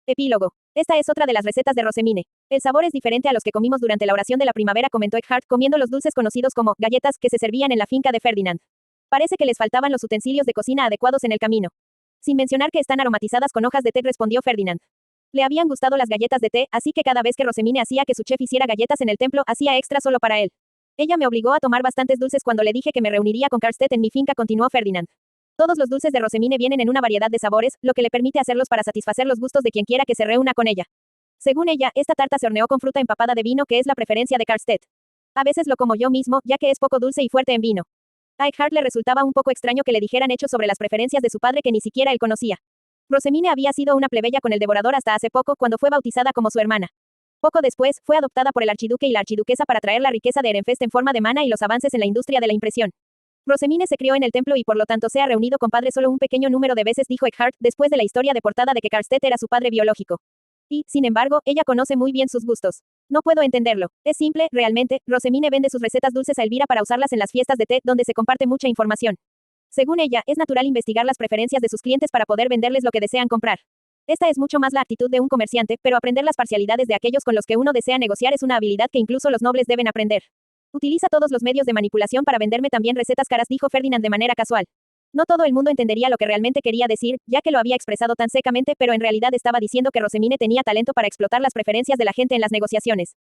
Epílogo. Esta es otra de las recetas de Rosemine. El sabor es diferente a los que comimos durante la oración de la primavera, comentó Eckhart, comiendo los dulces conocidos como galletas que se servían en la finca de Ferdinand. Parece que les faltaban los utensilios de cocina adecuados en el camino. Sin mencionar que están aromatizadas con hojas de té, respondió Ferdinand. Le habían gustado las galletas de té, así que cada vez que Rosemine hacía que su chef hiciera galletas en el templo, hacía extra solo para él. Ella me obligó a tomar bastantes dulces cuando le dije que me reuniría con Karstedt en mi finca, continuó Ferdinand. Todos los dulces de Rosemine vienen en una variedad de sabores, lo que le permite hacerlos para satisfacer los gustos de quien quiera que se reúna con ella. Según ella, esta tarta se horneó con fruta empapada de vino, que es la preferencia de Karstedt. A veces lo como yo mismo, ya que es poco dulce y fuerte en vino. A Eckhart le resultaba un poco extraño que le dijeran hechos sobre las preferencias de su padre que ni siquiera él conocía. Rosemine había sido una plebeya con el devorador hasta hace poco, cuando fue bautizada como su hermana. Poco después, fue adoptada por el archiduque y la archiduquesa para traer la riqueza de Ehrenfest en forma de mana y los avances en la industria de la impresión. Rosemine se crió en el templo y por lo tanto se ha reunido con padre solo un pequeño número de veces, dijo Eckhart, después de la historia de portada de que Karstedt era su padre biológico. Y, sin embargo, ella conoce muy bien sus gustos. No puedo entenderlo. Es simple, realmente. Rosemine vende sus recetas dulces a Elvira para usarlas en las fiestas de té, donde se comparte mucha información. Según ella, es natural investigar las preferencias de sus clientes para poder venderles lo que desean comprar. Esta es mucho más la actitud de un comerciante, pero aprender las parcialidades de aquellos con los que uno desea negociar es una habilidad que incluso los nobles deben aprender. Utiliza todos los medios de manipulación para venderme también recetas caras, dijo Ferdinand de manera casual. No todo el mundo entendería lo que realmente quería decir, ya que lo había expresado tan secamente, pero en realidad estaba diciendo que Rosemine tenía talento para explotar las preferencias de la gente en las negociaciones.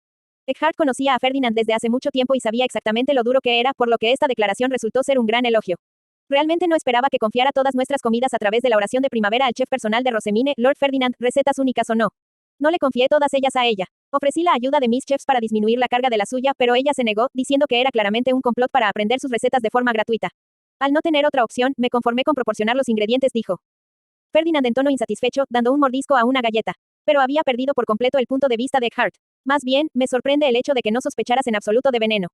Eckhart conocía a Ferdinand desde hace mucho tiempo y sabía exactamente lo duro que era, por lo que esta declaración resultó ser un gran elogio. Realmente no esperaba que confiara todas nuestras comidas a través de la oración de primavera al chef personal de Rosemine, Lord Ferdinand, recetas únicas o no. No le confié todas ellas a ella. Ofrecí la ayuda de mis chefs para disminuir la carga de la suya, pero ella se negó, diciendo que era claramente un complot para aprender sus recetas de forma gratuita. Al no tener otra opción, me conformé con proporcionar los ingredientes, dijo Ferdinand en tono insatisfecho, dando un mordisco a una galleta. Pero había perdido por completo el punto de vista de Eckhart. Más bien, me sorprende el hecho de que no sospecharas en absoluto de veneno.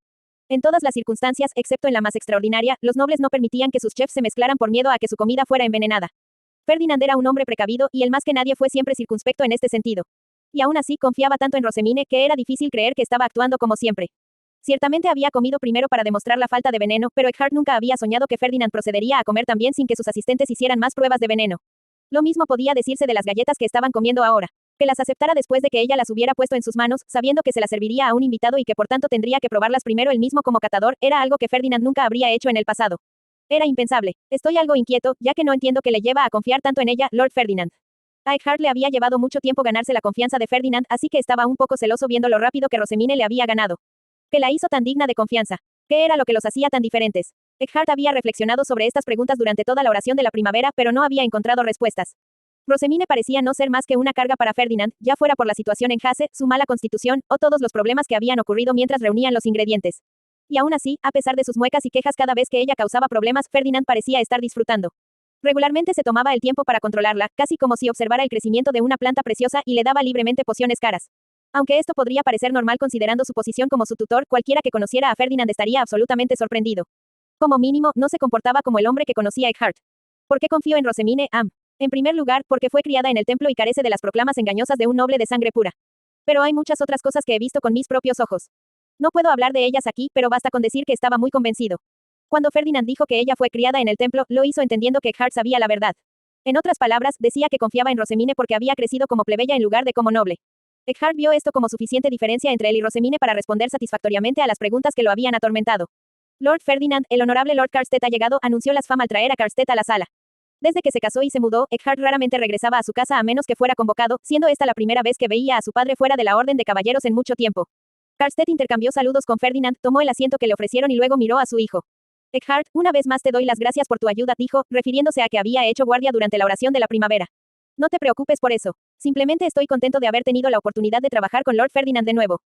En todas las circunstancias, excepto en la más extraordinaria, los nobles no permitían que sus chefs se mezclaran por miedo a que su comida fuera envenenada. Ferdinand era un hombre precavido, y él más que nadie fue siempre circunspecto en este sentido. Y aún así, confiaba tanto en Rosemine que era difícil creer que estaba actuando como siempre. Ciertamente había comido primero para demostrar la falta de veneno, pero Eckhart nunca había soñado que Ferdinand procedería a comer también sin que sus asistentes hicieran más pruebas de veneno. Lo mismo podía decirse de las galletas que estaban comiendo ahora. Que las aceptara después de que ella las hubiera puesto en sus manos, sabiendo que se las serviría a un invitado y que por tanto tendría que probarlas primero él mismo como catador, era algo que Ferdinand nunca habría hecho en el pasado. Era impensable. Estoy algo inquieto, ya que no entiendo qué le lleva a confiar tanto en ella, Lord Ferdinand. A Eckhart le había llevado mucho tiempo ganarse la confianza de Ferdinand, así que estaba un poco celoso viendo lo rápido que Rosemine le había ganado. ¿Qué la hizo tan digna de confianza? ¿Qué era lo que los hacía tan diferentes? Eckhart había reflexionado sobre estas preguntas durante toda la oración de la primavera, pero no había encontrado respuestas. Rosemine parecía no ser más que una carga para Ferdinand, ya fuera por la situación en Hase, su mala constitución, o todos los problemas que habían ocurrido mientras reunían los ingredientes. Y aún así, a pesar de sus muecas y quejas cada vez que ella causaba problemas, Ferdinand parecía estar disfrutando. Regularmente se tomaba el tiempo para controlarla, casi como si observara el crecimiento de una planta preciosa y le daba libremente pociones caras. Aunque esto podría parecer normal considerando su posición como su tutor, cualquiera que conociera a Ferdinand estaría absolutamente sorprendido. Como mínimo, no se comportaba como el hombre que conocía a Eckhart. ¿Por qué confío en Rosemine? En primer lugar, porque fue criada en el templo y carece de las proclamas engañosas de un noble de sangre pura. Pero hay muchas otras cosas que he visto con mis propios ojos. No puedo hablar de ellas aquí, pero basta con decir que estaba muy convencido. Cuando Ferdinand dijo que ella fue criada en el templo, lo hizo entendiendo que Eckhart sabía la verdad. En otras palabras, decía que confiaba en Rosemine porque había crecido como plebeya en lugar de como noble. Eckhart vio esto como suficiente diferencia entre él y Rosemine para responder satisfactoriamente a las preguntas que lo habían atormentado. Lord Ferdinand, el honorable Lord Karstedt ha llegado, anunció las fama al traer a Karstedt a la sala. Desde que se casó y se mudó, Eckhart raramente regresaba a su casa a menos que fuera convocado, siendo esta la primera vez que veía a su padre fuera de la Orden de Caballeros en mucho tiempo. Karstedt intercambió saludos con Ferdinand, tomó el asiento que le ofrecieron y luego miró a su hijo. Eckhart, una vez más te doy las gracias por tu ayuda, dijo, refiriéndose a que había hecho guardia durante la oración de la primavera. No te preocupes por eso. Simplemente estoy contento de haber tenido la oportunidad de trabajar con Lord Ferdinand de nuevo.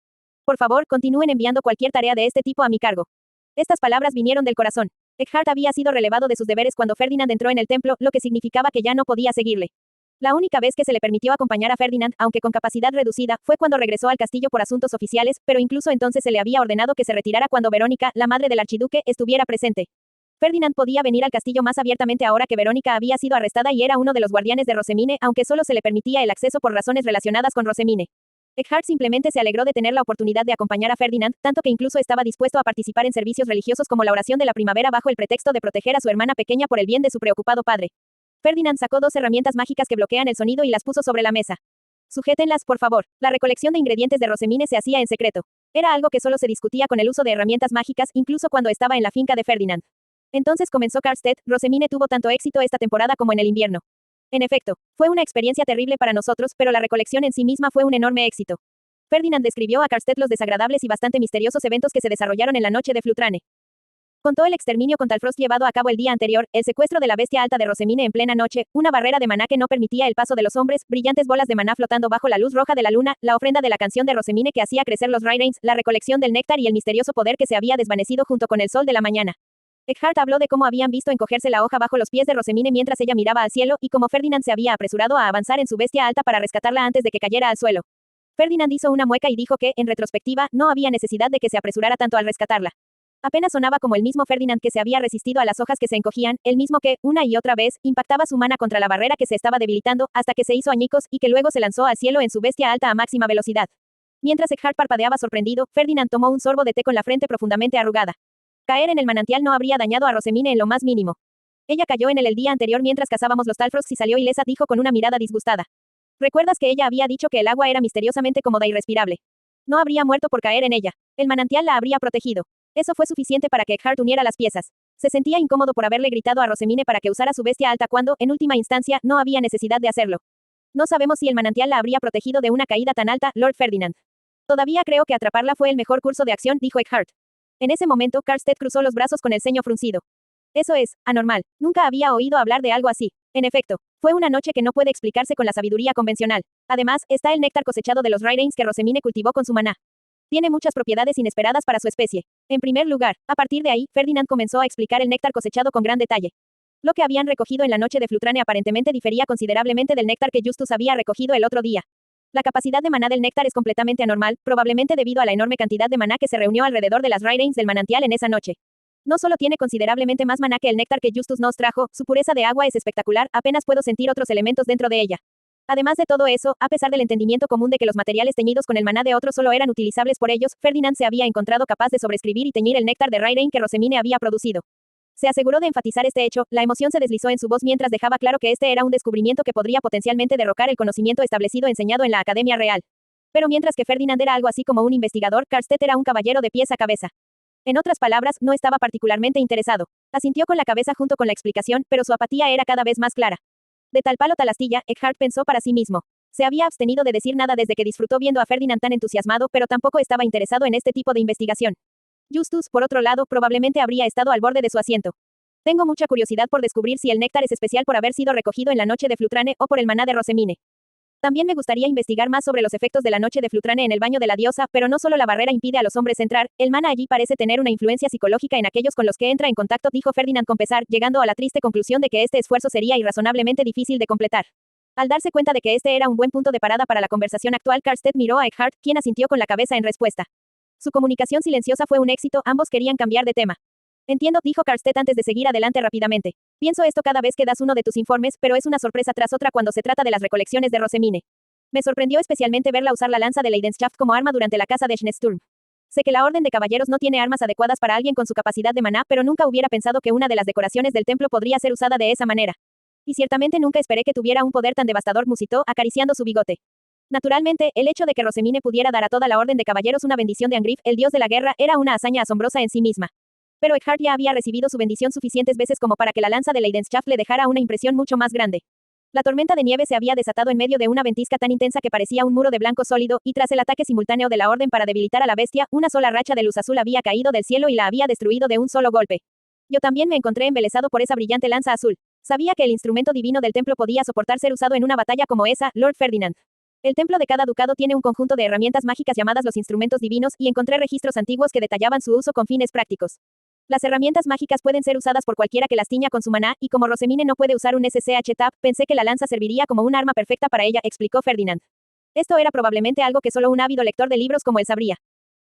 Por favor, continúen enviando cualquier tarea de este tipo a mi cargo. Estas palabras vinieron del corazón. Eckhart había sido relevado de sus deberes cuando Ferdinand entró en el templo, lo que significaba que ya no podía seguirle. La única vez que se le permitió acompañar a Ferdinand, aunque con capacidad reducida, fue cuando regresó al castillo por asuntos oficiales, pero incluso entonces se le había ordenado que se retirara cuando Verónica, la madre del archiduque, estuviera presente. Ferdinand podía venir al castillo más abiertamente ahora que Verónica había sido arrestada y era uno de los guardianes de Rosemine, aunque solo se le permitía el acceso por razones relacionadas con Rosemine. Eckhart simplemente se alegró de tener la oportunidad de acompañar a Ferdinand, tanto que incluso estaba dispuesto a participar en servicios religiosos como la oración de la primavera bajo el pretexto de proteger a su hermana pequeña por el bien de su preocupado padre. Ferdinand sacó 2 herramientas mágicas que bloquean el sonido y las puso sobre la mesa. Sujétenlas, por favor. La recolección de ingredientes de Rosemine se hacía en secreto. Era algo que solo se discutía con el uso de herramientas mágicas, incluso cuando estaba en la finca de Ferdinand. Entonces comenzó Karstedt. Rosemine tuvo tanto éxito esta temporada como en el invierno. En efecto, fue una experiencia terrible para nosotros, pero la recolección en sí misma fue un enorme éxito. Ferdinand describió a Karstedt los desagradables y bastante misteriosos eventos que se desarrollaron en la noche de Flutrane. Contó el exterminio con Talfrost llevado a cabo el día anterior, el secuestro de la bestia alta de Rosemine en plena noche, una barrera de maná que no permitía el paso de los hombres, brillantes bolas de maná flotando bajo la luz roja de la luna, la ofrenda de la canción de Rosemine que hacía crecer los Rairains, la recolección del néctar y el misterioso poder que se había desvanecido junto con el sol de la mañana. Eckhart habló de cómo habían visto encogerse la hoja bajo los pies de Rosemine mientras ella miraba al cielo, y cómo Ferdinand se había apresurado a avanzar en su bestia alta para rescatarla antes de que cayera al suelo. Ferdinand hizo una mueca y dijo que, en retrospectiva, no había necesidad de que se apresurara tanto al rescatarla. Apenas sonaba como el mismo Ferdinand que se había resistido a las hojas que se encogían, el mismo que, una y otra vez, impactaba su mana contra la barrera que se estaba debilitando, hasta que se hizo añicos, y que luego se lanzó al cielo en su bestia alta a máxima velocidad. Mientras Eckhart parpadeaba sorprendido, Ferdinand tomó un sorbo de té con la frente profundamente arrugada. Caer en el manantial no habría dañado a Rosemine en lo más mínimo. Ella cayó en él el día anterior mientras cazábamos los Talfrosts y salió ilesa, dijo con una mirada disgustada. ¿Recuerdas que ella había dicho que el agua era misteriosamente cómoda y respirable? No habría muerto por caer en ella. El manantial la habría protegido. Eso fue suficiente para que Eckhart uniera las piezas. Se sentía incómodo por haberle gritado a Rosemine para que usara su bestia alta cuando, en última instancia, no había necesidad de hacerlo. No sabemos si el manantial la habría protegido de una caída tan alta, Lord Ferdinand. Todavía creo que atraparla fue el mejor curso de acción, dijo Eckhart. En ese momento, Karstedt cruzó los brazos con el ceño fruncido. Eso es, anormal. Nunca había oído hablar de algo así. En efecto, fue una noche que no puede explicarse con la sabiduría convencional. Además, está el néctar cosechado de los Rairains que Rosemine cultivó con su maná. Tiene muchas propiedades inesperadas para su especie. En primer lugar, a partir de ahí, Ferdinand comenzó a explicar el néctar cosechado con gran detalle. Lo que habían recogido en la noche de Flutrane aparentemente difería considerablemente del néctar que Justus había recogido el otro día. La capacidad de maná del néctar es completamente anormal, probablemente debido a la enorme cantidad de maná que se reunió alrededor de las Rairains del manantial en esa noche. No solo tiene considerablemente más maná que el néctar que Justus nos trajo, su pureza de agua es espectacular, apenas puedo sentir otros elementos dentro de ella. Además de todo eso, a pesar del entendimiento común de que los materiales teñidos con el maná de otros solo eran utilizables por ellos, Ferdinand se había encontrado capaz de sobreescribir y teñir el néctar de Rairain que Rosemine había producido. Se aseguró de enfatizar este hecho, la emoción se deslizó en su voz mientras dejaba claro que este era un descubrimiento que podría potencialmente derrocar el conocimiento establecido enseñado en la Academia Real. Pero mientras que Ferdinand era algo así como un investigador, Karstedt era un caballero de pies a cabeza. En otras palabras, no estaba particularmente interesado. Asintió con la cabeza junto con la explicación, pero su apatía era cada vez más clara. De tal palo tal astilla, Eckhart pensó para sí mismo. Se había abstenido de decir nada desde que disfrutó viendo a Ferdinand tan entusiasmado, pero tampoco estaba interesado en este tipo de investigación. Justus, por otro lado, probablemente habría estado al borde de su asiento. Tengo mucha curiosidad por descubrir si el néctar es especial por haber sido recogido en la noche de Flutrane o por el maná de Rosemine. También me gustaría investigar más sobre los efectos de la noche de Flutrane en el baño de la diosa, pero no solo la barrera impide a los hombres entrar, el maná allí parece tener una influencia psicológica en aquellos con los que entra en contacto, dijo Ferdinand con pesar, llegando a la triste conclusión de que este esfuerzo sería irrazonablemente difícil de completar. Al darse cuenta de que este era un buen punto de parada para la conversación actual, Karstedt miró a Eckhart, quien asintió con la cabeza en respuesta. Su comunicación silenciosa fue un éxito, ambos querían cambiar de tema. Entiendo, dijo Karstedt antes de seguir adelante rápidamente. Pienso esto cada vez que das uno de tus informes, pero es una sorpresa tras otra cuando se trata de las recolecciones de Rosemine. Me sorprendió especialmente verla usar la lanza de Leidenschaft como arma durante la caza de Schneesturm. Sé que la Orden de Caballeros no tiene armas adecuadas para alguien con su capacidad de maná, pero nunca hubiera pensado que una de las decoraciones del templo podría ser usada de esa manera. Y ciertamente nunca esperé que tuviera un poder tan devastador, musitó, acariciando su bigote. Naturalmente, el hecho de que Rosemine pudiera dar a toda la Orden de Caballeros una bendición de Angrif, el dios de la guerra, era una hazaña asombrosa en sí misma. Pero Eckhart ya había recibido su bendición suficientes veces como para que la lanza de Leidenschaft le dejara una impresión mucho más grande. La tormenta de nieve se había desatado en medio de una ventisca tan intensa que parecía un muro de blanco sólido, y tras el ataque simultáneo de la Orden para debilitar a la bestia, una sola racha de luz azul había caído del cielo y la había destruido de un solo golpe. Yo también me encontré embelesado por esa brillante lanza azul. Sabía que el instrumento divino del templo podía soportar ser usado en una batalla como esa, Lord Ferdinand. El templo de cada ducado tiene un conjunto de herramientas mágicas llamadas los instrumentos divinos, y encontré registros antiguos que detallaban su uso con fines prácticos. Las herramientas mágicas pueden ser usadas por cualquiera que las tiña con su maná, y como Rosemine no puede usar un SCH-Tap, pensé que la lanza serviría como un arma perfecta para ella, explicó Ferdinand. Esto era probablemente algo que solo un ávido lector de libros como él sabría.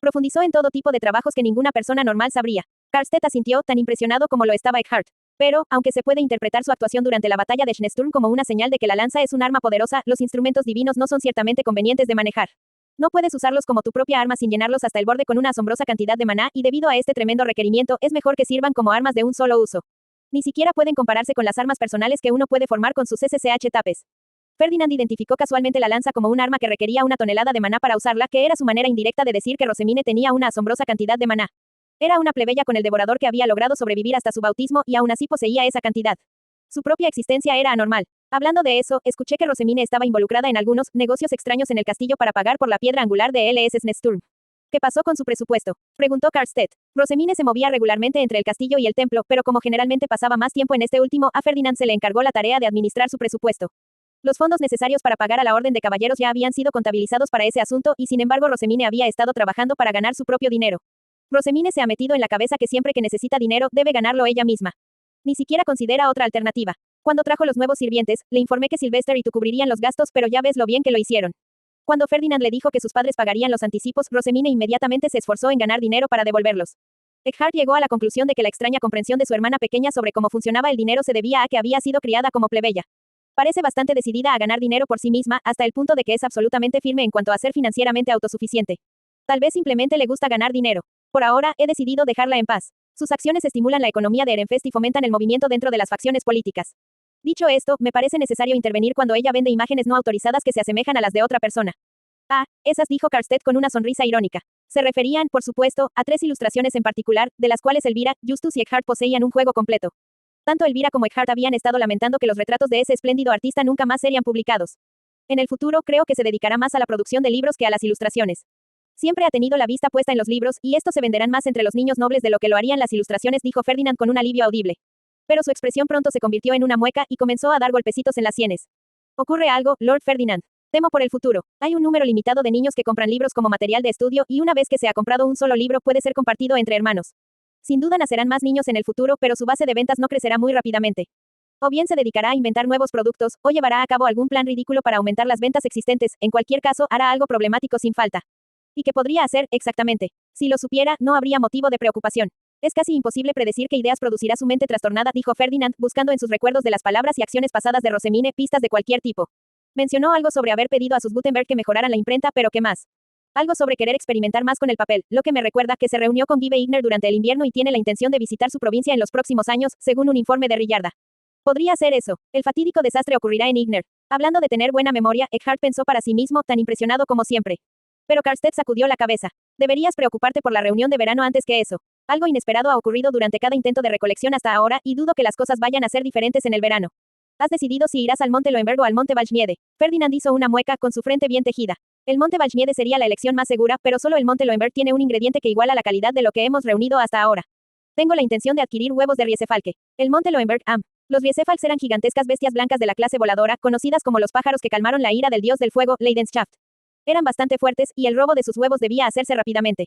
Profundizó en todo tipo de trabajos que ninguna persona normal sabría. Karstedt asintió, tan impresionado como lo estaba Eckhart. Pero, aunque se puede interpretar su actuación durante la batalla de Schneesturm como una señal de que la lanza es un arma poderosa, los instrumentos divinos no son ciertamente convenientes de manejar. No puedes usarlos como tu propia arma sin llenarlos hasta el borde con una asombrosa cantidad de maná, y debido a este tremendo requerimiento, es mejor que sirvan como armas de un solo uso. Ni siquiera pueden compararse con las armas personales que uno puede formar con sus SSH tapes. Ferdinand identificó casualmente la lanza como un arma que requería una tonelada de maná para usarla, que era su manera indirecta de decir que Rosemine tenía una asombrosa cantidad de maná. Era una plebeya con el devorador que había logrado sobrevivir hasta su bautismo y aún así poseía esa cantidad. Su propia existencia era anormal. Hablando de eso, escuché que Rosemine estaba involucrada en algunos negocios extraños en el castillo para pagar por la piedra angular de L.S. Snesturm. ¿Qué pasó con su presupuesto?, preguntó Karstedt. Rosemine se movía regularmente entre el castillo y el templo, pero como generalmente pasaba más tiempo en este último, a Ferdinand se le encargó la tarea de administrar su presupuesto. Los fondos necesarios para pagar a la Orden de Caballeros ya habían sido contabilizados para ese asunto y sin embargo Rosemine había estado trabajando para ganar su propio dinero. Rosemine se ha metido en la cabeza que siempre que necesita dinero debe ganarlo ella misma. Ni siquiera considera otra alternativa. Cuando trajo los nuevos sirvientes, le informé que Sylvester y tú cubrirían los gastos, pero ya ves lo bien que lo hicieron. Cuando Ferdinand le dijo que sus padres pagarían los anticipos, Rosemine inmediatamente se esforzó en ganar dinero para devolverlos. Eckhart llegó a la conclusión de que la extraña comprensión de su hermana pequeña sobre cómo funcionaba el dinero se debía a que había sido criada como plebeya. Parece bastante decidida a ganar dinero por sí misma, hasta el punto de que es absolutamente firme en cuanto a ser financieramente autosuficiente. Tal vez simplemente le gusta ganar dinero. Por ahora, he decidido dejarla en paz. Sus acciones estimulan la economía de Ehrenfest y fomentan el movimiento dentro de las facciones políticas. Dicho esto, me parece necesario intervenir cuando ella vende imágenes no autorizadas que se asemejan a las de otra persona. Ah, esas, dijo Karstedt con una sonrisa irónica. Se referían, por supuesto, a 3 ilustraciones en particular, de las cuales Elvira, Justus y Eckhart poseían un juego completo. Tanto Elvira como Eckhart habían estado lamentando que los retratos de ese espléndido artista nunca más serían publicados. En el futuro, creo que se dedicará más a la producción de libros que a las ilustraciones. Siempre ha tenido la vista puesta en los libros, y estos se venderán más entre los niños nobles de lo que lo harían las ilustraciones, dijo Ferdinand con un alivio audible. Pero su expresión pronto se convirtió en una mueca y comenzó a dar golpecitos en las sienes. Ocurre algo, Lord Ferdinand. Temo por el futuro. Hay un número limitado de niños que compran libros como material de estudio, y una vez que se ha comprado un solo libro puede ser compartido entre hermanos. Sin duda nacerán más niños en el futuro, pero su base de ventas no crecerá muy rápidamente. O bien se dedicará a inventar nuevos productos, o llevará a cabo algún plan ridículo para aumentar las ventas existentes, en cualquier caso, hará algo problemático sin falta. ¿Y qué podría hacer, exactamente? Si lo supiera, no habría motivo de preocupación. Es casi imposible predecir qué ideas producirá su mente trastornada, dijo Ferdinand, buscando en sus recuerdos de las palabras y acciones pasadas de Rosemine pistas de cualquier tipo. Mencionó algo sobre haber pedido a sus Gutenberg que mejoraran la imprenta, pero ¿qué más? Algo sobre querer experimentar más con el papel, lo que me recuerda que se reunió con Vive Igner durante el invierno y tiene la intención de visitar su provincia en los próximos años, según un informe de Rillarda. Podría ser eso. El fatídico desastre ocurrirá en Igner. Hablando de tener buena memoria, Eckhart pensó para sí mismo, tan impresionado como siempre. Pero Karstedt sacudió la cabeza. Deberías preocuparte por la reunión de verano antes que eso. Algo inesperado ha ocurrido durante cada intento de recolección hasta ahora, y dudo que las cosas vayan a ser diferentes en el verano. Has decidido si irás al Monte Loemberg o al Monte Valchniede. Ferdinand hizo una mueca con su frente bien tejida. El Monte Valchniede sería la elección más segura, pero solo el Monte Loemberg tiene un ingrediente que iguala la calidad de lo que hemos reunido hasta ahora. Tengo la intención de adquirir huevos de riesefalque. El Monte Loemberg, Los riesefalks eran gigantescas bestias blancas de la clase voladora, conocidas como los pájaros que calmaron la ira del dios del fuego, Leidenschaft. Eran bastante fuertes, y el robo de sus huevos debía hacerse rápidamente.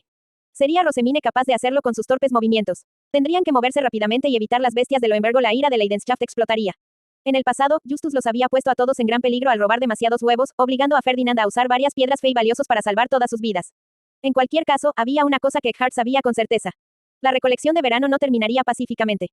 ¿Sería Rosemine capaz de hacerlo con sus torpes movimientos? Tendrían que moverse rápidamente y evitar las bestias de Loemberg o la ira de Leidenschaft explotaría. En el pasado, Justus los había puesto a todos en gran peligro al robar demasiados huevos, obligando a Ferdinand a usar varias piedras fe y valiosos para salvar todas sus vidas. En cualquier caso, había una cosa que Eckhart sabía con certeza. La recolección de verano no terminaría pacíficamente.